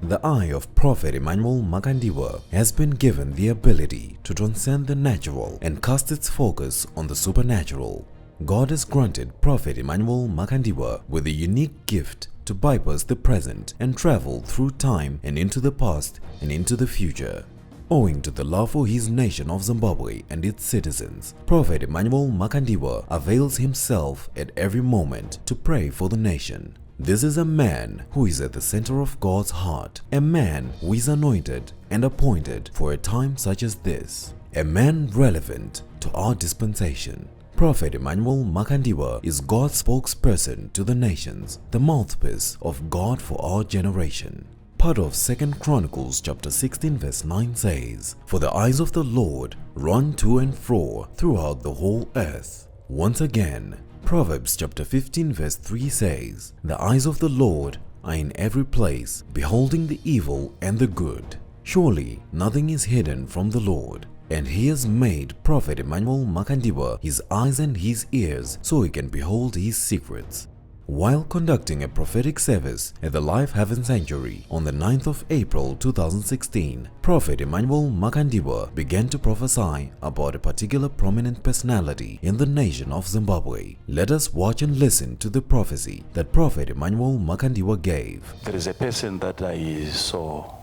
The eye of Prophet Emmanuel Makandiwa has been given the ability to transcend the natural and cast its focus on the supernatural. God has granted Prophet Emmanuel Makandiwa with a unique gift to bypass the present and travel through time and into the past and into the future. Owing to the love for his nation of Zimbabwe and its citizens, Prophet Emmanuel Makandiwa avails himself at every moment to pray for the nation. This is a man who is at the center of God's heart, a man who is anointed and appointed for a time such as this, a man relevant to our dispensation. Prophet Emmanuel Makandiwa is God's spokesperson to the nations, the mouthpiece of God for our generation. Part of 2 Chronicles chapter 16 verse 9 says, "For the eyes of the Lord run to and fro throughout the whole earth." Once again, Proverbs chapter 15 verse 3 says, "The eyes of the Lord are in every place, beholding the evil and the good." Surely nothing is hidden from the Lord, and he has made Prophet Emmanuel Makandiwa his eyes and his ears so he can behold his secrets. While conducting a prophetic service at the Life Haven Sanctuary on the 9th of April 2016, Prophet Emmanuel Makandiwa began to prophesy about a particular prominent personality in the nation of Zimbabwe. Let us watch and listen to the prophecy that Prophet Emmanuel Makandiwa gave. There is a person that I saw.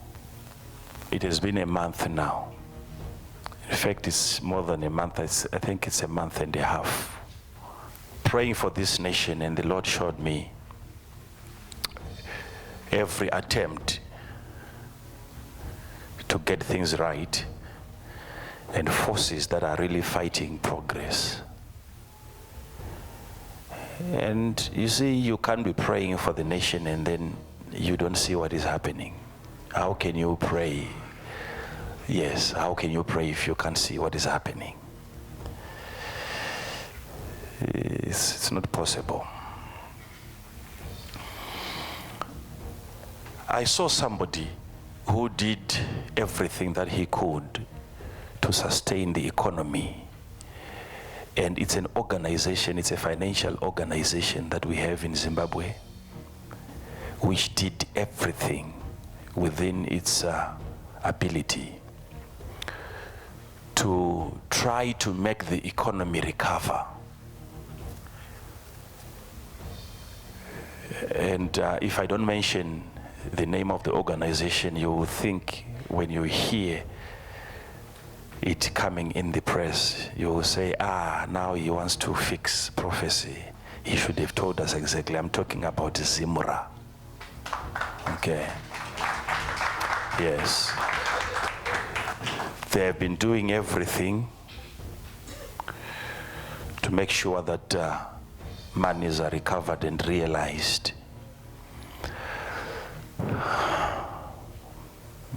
It has been a month now. In fact, it's more than a month. I think it's a month and a half. Praying for this nation, and the Lord showed me every attempt to get things right and forces that are really fighting progress. And you see, you can't be praying for the nation and then you don't see what is happening. How can you pray? Yes, how can you pray if you can't see what is happening? It's not possible. I saw somebody who did everything that he could to sustain the economy. And it's an organization, it's a financial organization that we have in Zimbabwe, which did everything within its ability to try to make the economy recover. And if I don't mention the name of the organization, you will think when you hear it coming in the press, you will say, now he wants to fix prophecy. He should have told us exactly. I'm talking about ZIMRA. Okay. Yes. They have been doing everything to make sure that monies are recovered and realized.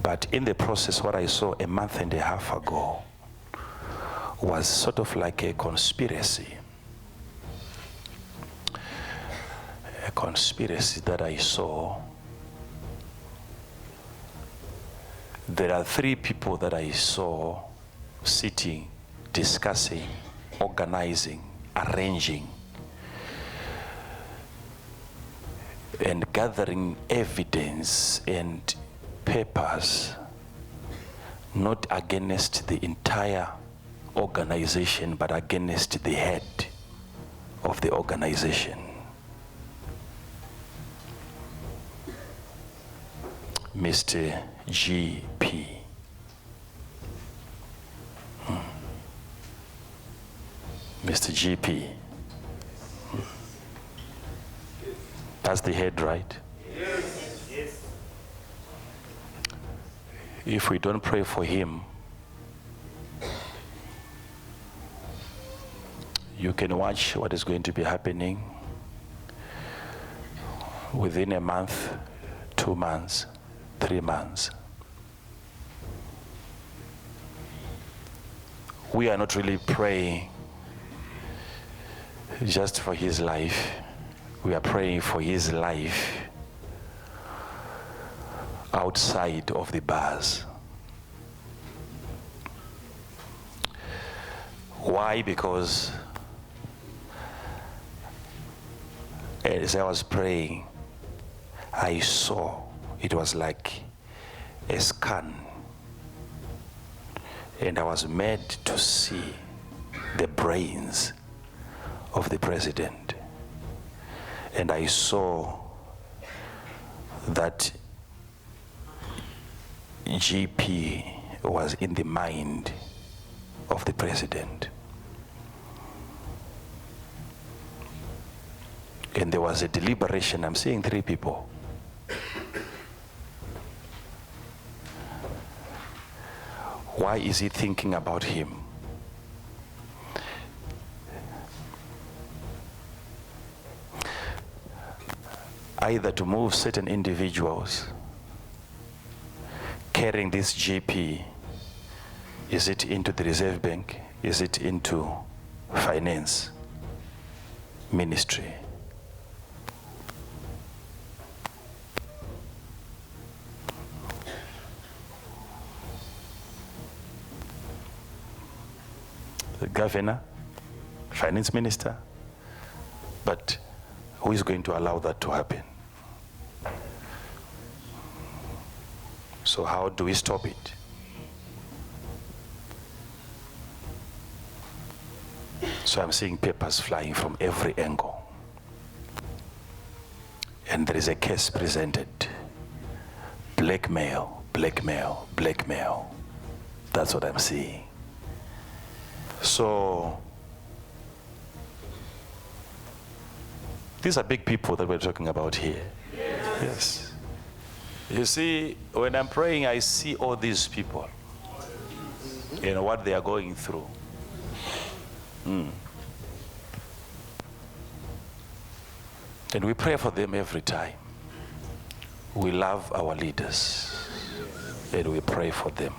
But in the process, what I saw a month and a half ago was sort of like a conspiracy. A conspiracy that I saw. There are 3 people that I saw sitting, discussing, organizing, arranging, and gathering evidence and papers, not against the entire organization, but against the head of the organization. Mr. GP. Mr. GP. That's the head, right? Yes. Yes. If we don't pray for him, you can watch what is going to be happening within a month, 2 months, 3 months. We are not really praying just for his life. We are praying for his life outside of the bars. Why? Because as I was praying, I saw it was like a scan, and I was made to see the brains of the president. And I saw that GP was in the mind of the president. And there was a deliberation. I'm seeing 3 people. Why is he thinking about him? Either to move certain individuals carrying this GP, is it into the Reserve Bank? Is it into finance ministry? The governor, finance minister, but who is going to allow that to happen? So how do we stop it? So I'm seeing papers flying from every angle. And there is a case presented. Blackmail, blackmail, blackmail. That's what I'm seeing. So these are big people that we're talking about here. Yes. You see, when I'm praying, I see all these people and what they are going through. And we pray for them every time. We love our leaders and we pray for them.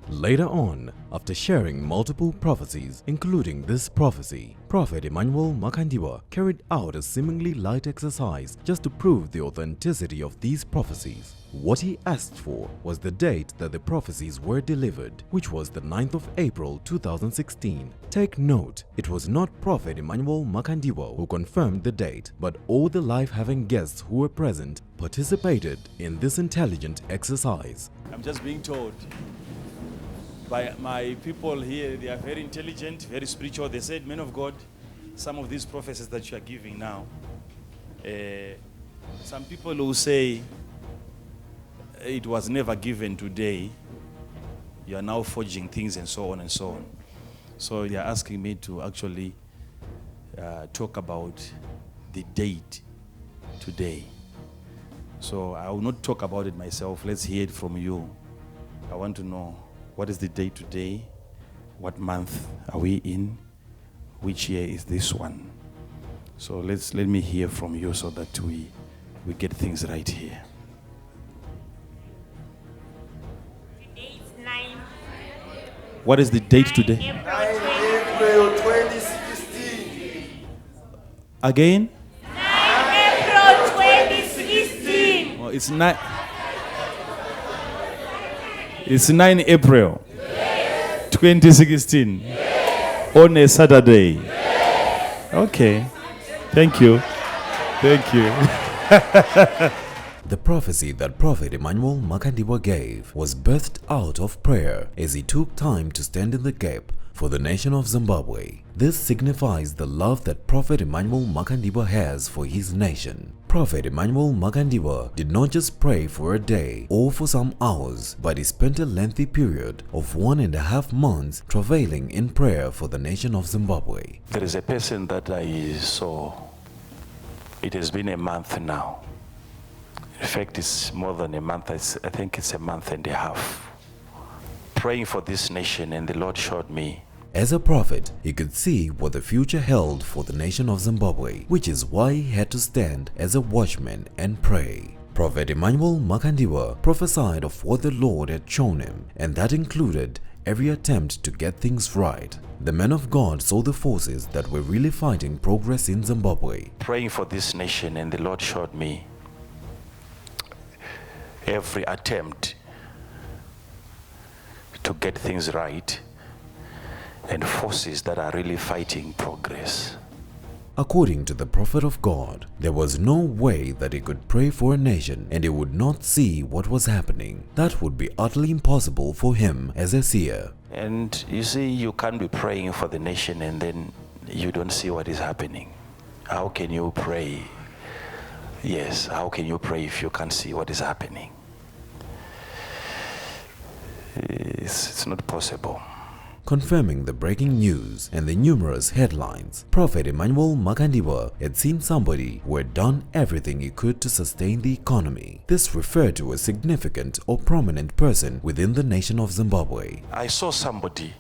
Later on, after sharing multiple prophecies, including this prophecy, Prophet Emmanuel Makandiwa carried out a seemingly light exercise just to prove the authenticity of these prophecies. What he asked for was the date that the prophecies were delivered, which was the 9th of April 2016. Take note, it was not Prophet Emmanuel Makandiwa who confirmed the date, but all the life-having guests who were present participated in this intelligent exercise. I'm just being told by my people here, they are very intelligent, very spiritual. They said, men of God, some of these prophecies that you are giving now, some people will say it was never given today. You are now forging things and so on and so on. So they are asking me to actually talk about the date today. So I will not talk about it myself. Let's hear it from you. I want to know, what is the date today? What month are we in? Which year is this one? So let me hear from you so that we get things right here. Today is 9. What is the date today? April 2016. Again? 9 April 2016. Well, it's 9. It's 9 April 2016 on a Saturday. Okay. Thank you. Thank you. The prophecy that Prophet Emmanuel Makandiwa gave was birthed out of prayer as he took time to stand in the gap for the nation of Zimbabwe. This signifies the love that Prophet Emmanuel Makandiwa has for his nation. Prophet Emmanuel Makandiwa did not just pray for a day or for some hours, but he spent a lengthy period of 1.5 months travailing in prayer for the nation of Zimbabwe. There is a person that I saw. It has been a month now. In fact, it's more than a month. I think it's a month and a half. Praying for this nation, and the Lord showed me. As a prophet, he could see what the future held for the nation of Zimbabwe, which is why he had to stand as a watchman and pray. Prophet Emmanuel Makandiwa prophesied of what the Lord had shown him, and that included every attempt to get things right. The man of God saw the forces that were really fighting progress in Zimbabwe. Praying for this nation, and the Lord showed me every attempt to get things right and forces that are really fighting progress. According to the prophet of God, there was no way that he could pray for a nation and he would not see what was happening. That would be utterly impossible for him as a seer. And you see, you can't be praying for the nation and then you don't see what is happening. How can you pray? Yes, how can you pray if you can't see what is happening? It's not possible. Confirming the breaking news and the numerous headlines, Prophet Emmanuel Makandiwa had seen somebody who had done everything he could to sustain the economy. This referred to a significant or prominent person within the nation of Zimbabwe. I saw somebody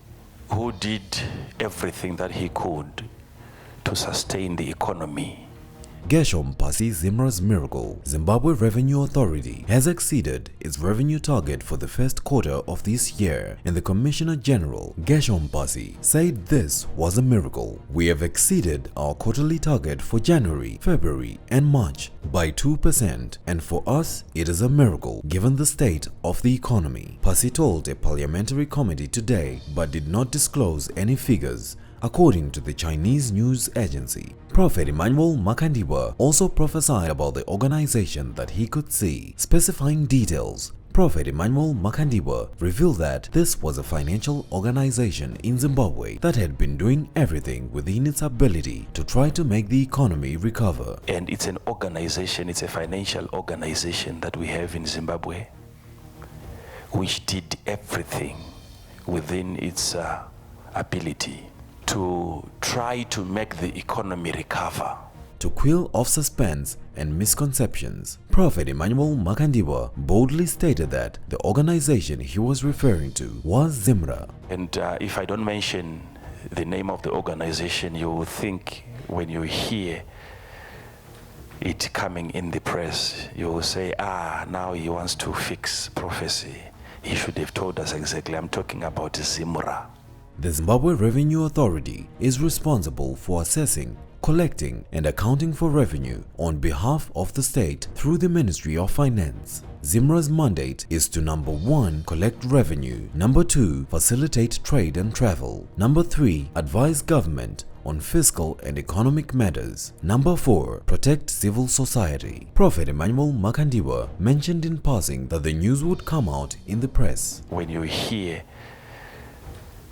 who did everything that he could to sustain the economy. Gershom Pasi ZIMRA's miracle, Zimbabwe Revenue Authority has exceeded its revenue target for the first quarter of this year, and the Commissioner General, Gershom Pasi, said this was a miracle. We have exceeded our quarterly target for January, February and March by 2%, and for us it is a miracle given the state of the economy. Pasi told a parliamentary committee today but did not disclose any figures. According to the Chinese news agency, Prophet Emmanuel Makandiwa also prophesied about the organization that he could see. Specifying details, Prophet Emmanuel Makandiwa revealed that this was a financial organization in Zimbabwe that had been doing everything within its ability to try to make the economy recover. And it's an organization, it's a financial organization that we have in Zimbabwe, which did everything within its ability to try to make the economy recover. To quell off suspense and misconceptions, Prophet Emmanuel Makandiwa boldly stated that the organization he was referring to was ZIMRA. And if I don't mention the name of the organization, you will think when you hear it coming in the press, you will say, now he wants to fix prophecy. He should have told us exactly. I'm talking about ZIMRA. The Zimbabwe Revenue Authority is responsible for assessing, collecting and accounting for revenue on behalf of the state through the Ministry of Finance. ZIMRA's mandate is to number 1, collect revenue, number 2, facilitate trade and travel, number 3, advise government on fiscal and economic matters, number 4, protect civil society. Prophet Emmanuel Makandiwa mentioned in passing that the news would come out in the press. When you hear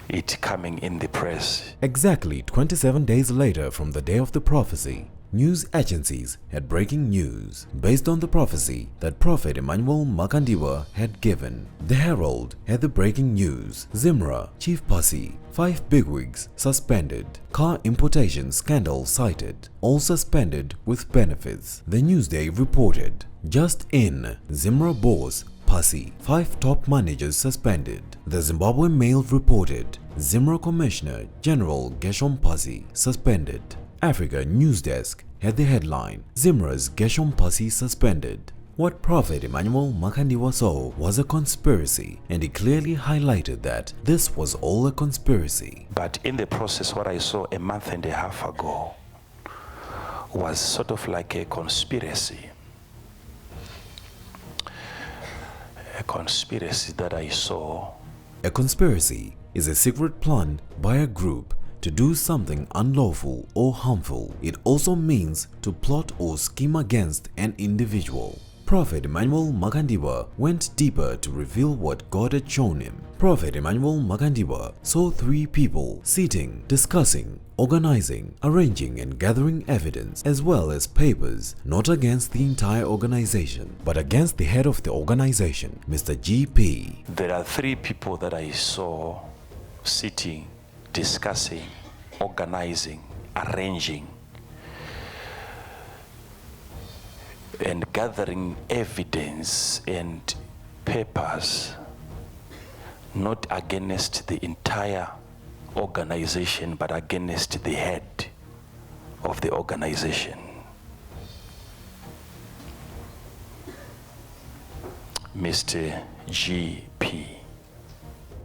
it coming in the press. Exactly 27 days later from the day of the prophecy, news agencies had breaking news based on the prophecy that Prophet Emmanuel Makandiwa had given. The Herald had the breaking news: ZIMRA Chief Pasi, 5 bigwigs suspended, car importation scandal cited, all suspended with benefits. The Newsday reported, just in, ZIMRA boss Pasi, 5 top managers suspended. The Zimbabwe Mail reported, ZIMRA Commissioner General Gershom Pasi suspended. Africa News Desk had the headline, ZIMRA's Gershom Pasi suspended. What Prophet Emmanuel Makandiwa saw was a conspiracy, and he clearly highlighted that this was all a conspiracy. But in the process, what I saw a month and a half ago was sort of like a conspiracy. A conspiracy that I saw. A conspiracy is a secret plan by a group to do something unlawful or harmful. It also means to plot or scheme against an individual. Prophet Emmanuel Makandiwa went deeper to reveal what God had shown him. Prophet Emmanuel Makandiwa saw 3 people sitting, discussing, organizing, arranging and gathering evidence as well as papers, not against the entire organization, but against the head of the organization, Mr. GP. There are 3 people that I saw sitting, discussing, organizing, arranging, and gathering evidence and papers, not against the entire organization, but against the head of the organization. Mr. GP.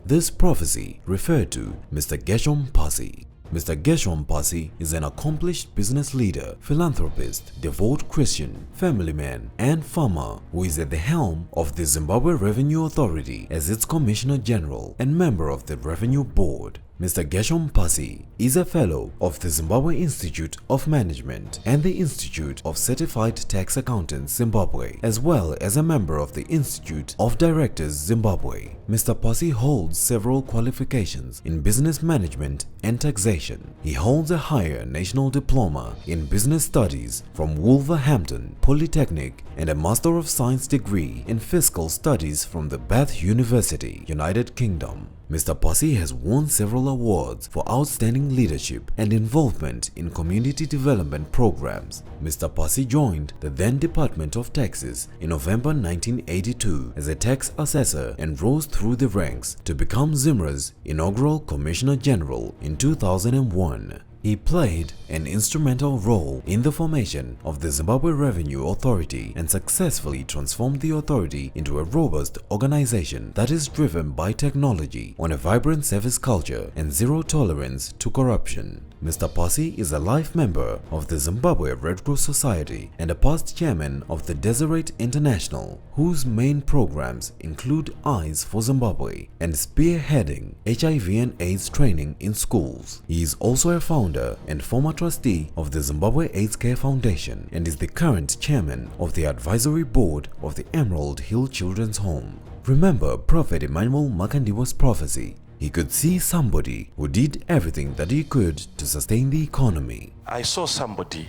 This prophecy referred to Mr. Gershom Pasi. Mr. Gershom Pasi is an accomplished business leader, philanthropist, devout Christian, family man, and farmer who is at the helm of the Zimbabwe Revenue Authority as its Commissioner General and member of the Revenue Board. Mr. Gershom Pasi is a fellow of the Zimbabwe Institute of Management and the Institute of Certified Tax Accountants Zimbabwe, as well as a member of the Institute of Directors Zimbabwe. Mr. Pasi holds several qualifications in business management and taxation. He holds a higher national diploma in business studies from Wolverhampton Polytechnic and a Master of Science degree in fiscal studies from the Bath University, United Kingdom. Mr. Pasi has won several awards for outstanding leadership and involvement in community development programs. Mr. Pasi joined the then Department of Taxes in November 1982 as a tax assessor and rose through the ranks to become ZIMRA's inaugural Commissioner General in 2001. He played an instrumental role in the formation of the Zimbabwe Revenue Authority and successfully transformed the authority into a robust organization that is driven by technology, on a vibrant service culture, and zero tolerance to corruption. Mr. Pasi is a life member of the Zimbabwe Red Cross Society and a past chairman of the Deseret International, whose main programs include Eyes for Zimbabwe and spearheading HIV and AIDS training in schools. He is also a founder and former trustee of the Zimbabwe AIDS Care Foundation and is the current chairman of the advisory board of the Emerald Hill Children's Home. Remember Prophet Emmanuel Makandiwa's prophecy. He could see somebody who did everything that he could to sustain the economy. I saw somebody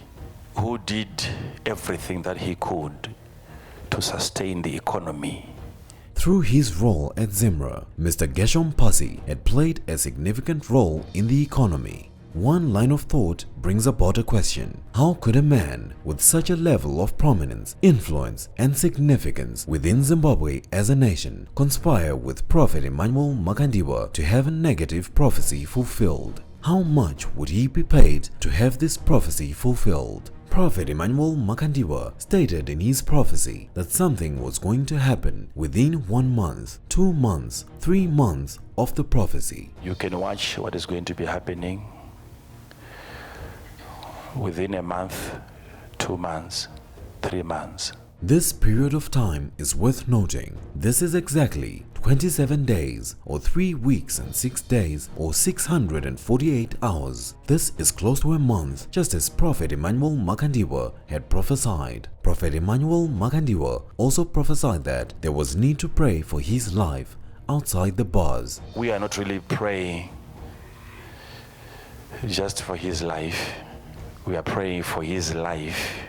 who did everything that he could to sustain the economy. Through his role at ZIMRA, Mr. Gershom Pasi had played a significant role in the economy. One line of thought brings about a question. How could a man with such a level of prominence, influence and significance within Zimbabwe as a nation conspire with Prophet Emmanuel Makandiwa to have a negative prophecy fulfilled? How much would he be paid to have this prophecy fulfilled? Prophet Emmanuel Makandiwa stated in his prophecy that something was going to happen within 1 month, 2 months, 3 months of the prophecy. You can watch what is going to be happening within a month, 2 months, 3 months. This period of time is worth noting. This is exactly 27 days or 3 weeks and 6 days or 648 hours. This is close to a month, just as Prophet Emmanuel Makandiwa had prophesied. Prophet Emmanuel Makandiwa also prophesied that there was need to pray for his life outside the bars. We are not really praying just for his life. We are praying for his life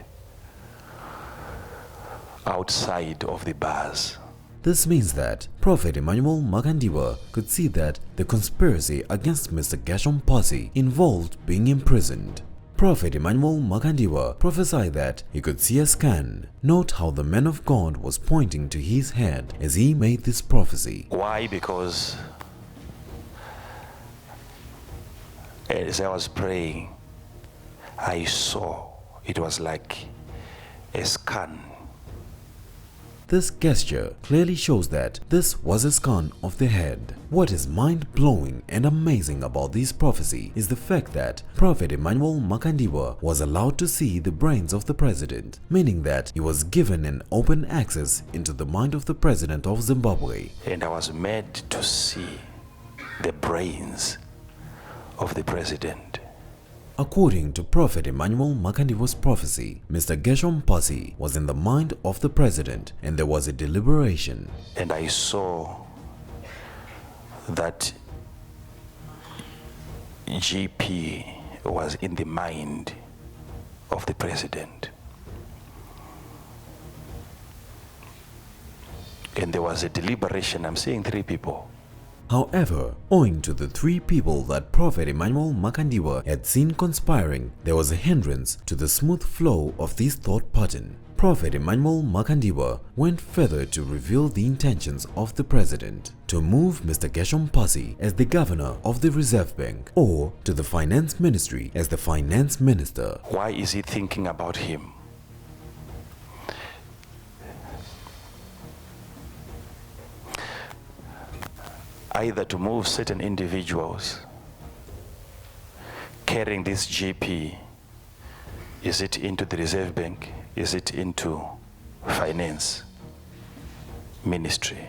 outside of the bars. This means that Prophet Emmanuel Makandiwa could see that the conspiracy against Mr. Gershom Pasi involved being imprisoned. Prophet Emmanuel Makandiwa prophesied that he could see a scan. Note how the man of God was pointing to his head as he made this prophecy. Why? Because as I was praying, I saw it was like a scan. This gesture clearly shows that this was a scan of the head. What is mind-blowing and amazing about this prophecy is the fact that Prophet Emmanuel Makandiwa was allowed to see the brains of the president, meaning that he was given an open access into the mind of the president of Zimbabwe. And I was made to see the brains of the president. According to Prophet Emmanuel Makandiwa's prophecy, Mr. Gershom Pasi was in the mind of the president and there was a deliberation. And I saw that GP was in the mind of the president. And there was a deliberation. I'm seeing 3 people. However, owing to the 3 people that Prophet Emmanuel Makandiwa had seen conspiring, there was a hindrance to the smooth flow of this thought pattern. Prophet Emmanuel Makandiwa went further to reveal the intentions of the president to move Mr. Gershom Pasi as the governor of the Reserve Bank or to the finance ministry as the finance minister. Why is he thinking about him? Either to move certain individuals carrying this GP, is it into the Reserve Bank? Is it into finance ministry?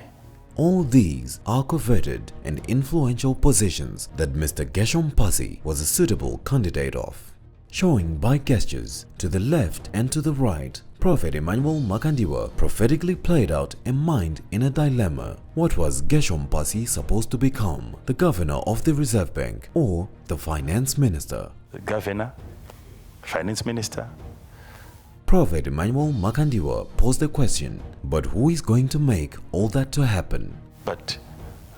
All these are coveted and influential positions that Mr. Gershom Pasi was a suitable candidate of. Showing by gestures to the left and to the right, Prophet Emmanuel Makandiwa prophetically played out a mind in a dilemma. What was Gershom Pasi supposed to become? The governor of the Reserve Bank or the finance minister? The governor, finance minister. Prophet Emmanuel Makandiwa posed the question, but who is going to make all that to happen? But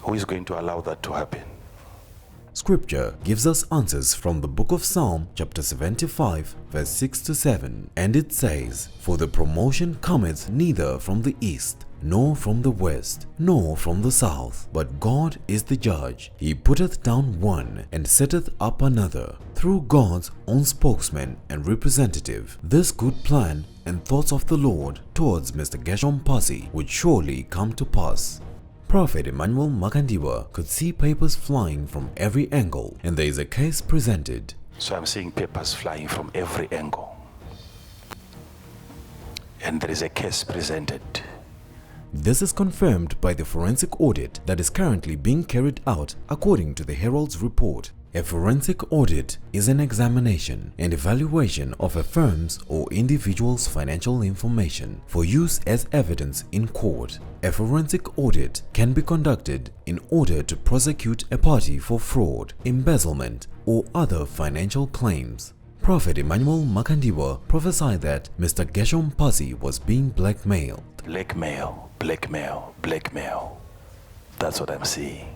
who is going to allow that to happen? Scripture gives us answers from the book of Psalm chapter 75 verse 6 to 7, and it says, "For the promotion cometh neither from the east, nor from the west, nor from the south, but God is the judge. He putteth down one and setteth up another." Through God's own spokesman and representative, this good plan and thoughts of the Lord towards Mr. Gershom Pasi would surely come to pass. Prophet Emmanuel Makandiwa could see papers flying from every angle, and there is a case presented. So I'm seeing papers flying from every angle. And there is a case presented. This is confirmed by the forensic audit that is currently being carried out according to the Herald's report. A forensic audit is an examination and evaluation of a firm's or individual's financial information for use as evidence in court. A forensic audit can be conducted in order to prosecute a party for fraud, embezzlement, or other financial claims. Prophet Emmanuel Makandiwa prophesied that Mr. Gershom Pasi was being blackmailed. Blackmail, blackmail, blackmail. That's what I'm seeing.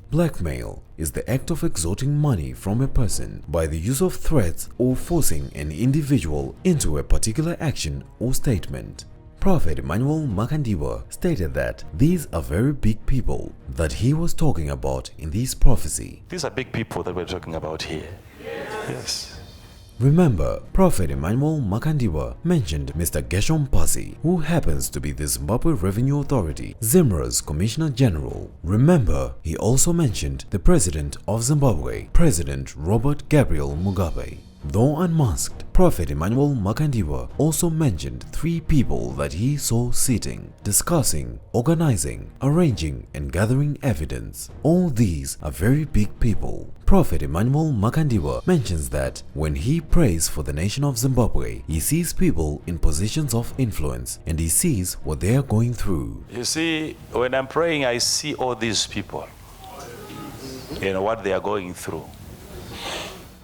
Blackmail is the act of extorting money from a person by the use of threats or forcing an individual into a particular action or statement. Prophet Emmanuel Makandiwa stated that these are very big people that he was talking about in this prophecy. These are big people that we're talking about here. Yes. Remember, Prophet Emmanuel Makandiwa mentioned Mr. Gershom Pasi, who happens to be the Zimbabwe Revenue Authority, ZIMRA's Commissioner General. Remember, he also mentioned the President of Zimbabwe, President Robert Gabriel Mugabe. Though unmasked, Prophet Emmanuel Makandiwa also mentioned 3 people that he saw sitting, discussing, organizing, arranging and gathering evidence. All these are very big people. Prophet Emmanuel Makandiwa mentions that when he prays for the nation of Zimbabwe, he sees people in positions of influence and he sees what they are going through. You see, when I'm praying, I see all these people and what they are going through.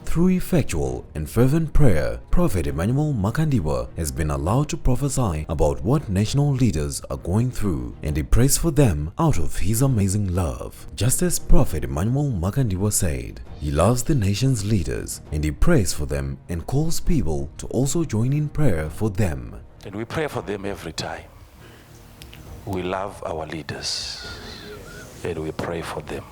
Through effectual and fervent prayer, Prophet Emmanuel Makandiwa has been allowed to prophesy about what national leaders are going through, and he prays for them out of his amazing love. Just as Prophet Emmanuel Makandiwa said, he loves the nation's leaders and he prays for them and calls people to also join in prayer for them. And we pray for them every time. We love our leaders and we pray for them.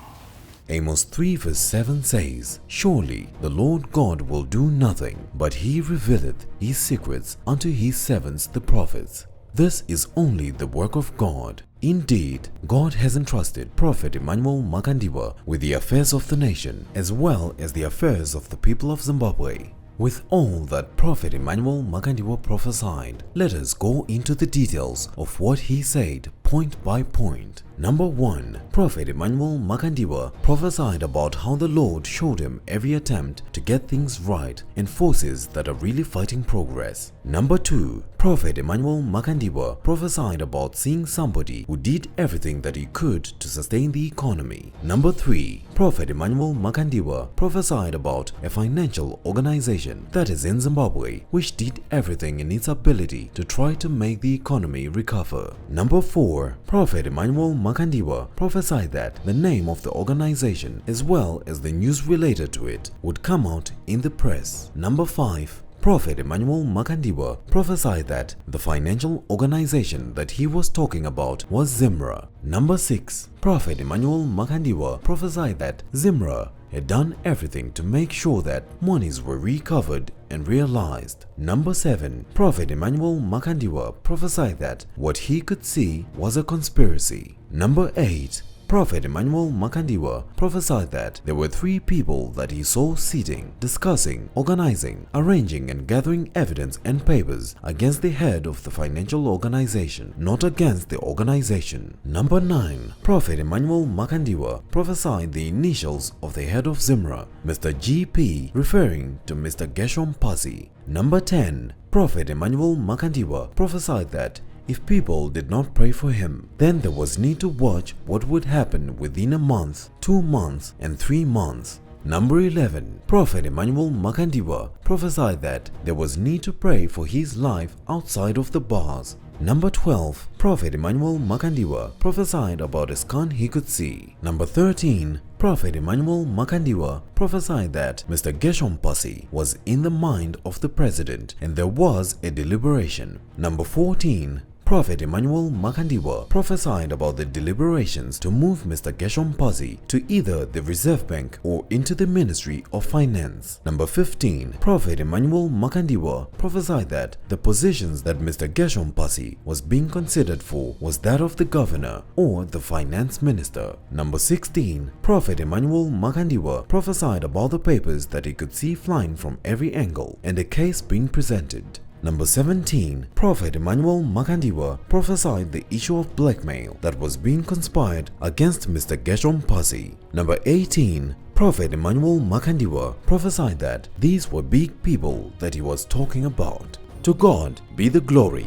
Amos 3 verse 7 says, "Surely the Lord God will do nothing, but he revealeth his secrets unto his servants the prophets." This is only the work of God. Indeed, God has entrusted Prophet Emmanuel Makandiwa with the affairs of the nation as well as the affairs of the people of Zimbabwe. With all that Prophet Emmanuel Makandiwa prophesied, let us go into the details of what he said point by point. Number 1. Prophet Emmanuel Makandiwa prophesied about how the Lord showed him every attempt to get things right and forces that are really fighting progress. Number 2. Prophet Emmanuel Makandiwa prophesied about seeing somebody who did everything that he could to sustain the economy. Number 3. Prophet Emmanuel Makandiwa prophesied about a financial organization that is in Zimbabwe which did everything in its ability to try to make the economy recover. Number 4. Prophet Emmanuel Makandiwa prophesied that the name of the organization as well as the news related to it would come out in the press. Number 5. Prophet Emmanuel Makandiwa prophesied that the financial organization that he was talking about was ZIMRA. Number 6. Prophet Emmanuel Makandiwa prophesied that ZIMRA had done everything to make sure that monies were recovered and realized. Number 7. Prophet Emmanuel Makandiwa prophesied that what he could see was a conspiracy. Number 8. Prophet Emmanuel Makandiwa prophesied that there were 3 people that he saw sitting, discussing, organizing, arranging and gathering evidence and papers against the head of the financial organization, not against the organization. Number 9. Prophet Emmanuel Makandiwa prophesied the initials of the head of ZIMRA, Mr. GP, referring to Mr. Gershom Pasi. Number 10. Prophet Emmanuel Makandiwa prophesied that if people did not pray for him, then there was need to watch what would happen within a month, 2 months and 3 months. Number 11. Prophet Emmanuel Makandiwa prophesied that there was need to pray for his life outside of the bars. Number 12. Prophet Emmanuel Makandiwa prophesied about a scan he could see. Number 13. Prophet Emmanuel Makandiwa prophesied that Mr. Gershom Pasi was in the mind of the president and there was a deliberation. Number 14. Prophet Emmanuel Makandiwa prophesied about the deliberations to move Mr. Gershom Pasi to either the Reserve Bank or into the Ministry of Finance. Number 15. Prophet Emmanuel Makandiwa prophesied that the positions that Mr. Gershom Pasi was being considered for was that of the governor or the finance minister. Number 16. Prophet Emmanuel Makandiwa prophesied about the papers that he could see flying from every angle and a case being presented. Number 17. Prophet Emmanuel Makandiwa prophesied the issue of blackmail that was being conspired against Mr. Gershom Pasi. Number 18. Prophet Emmanuel Makandiwa prophesied that these were big people that he was talking about. To God be the glory.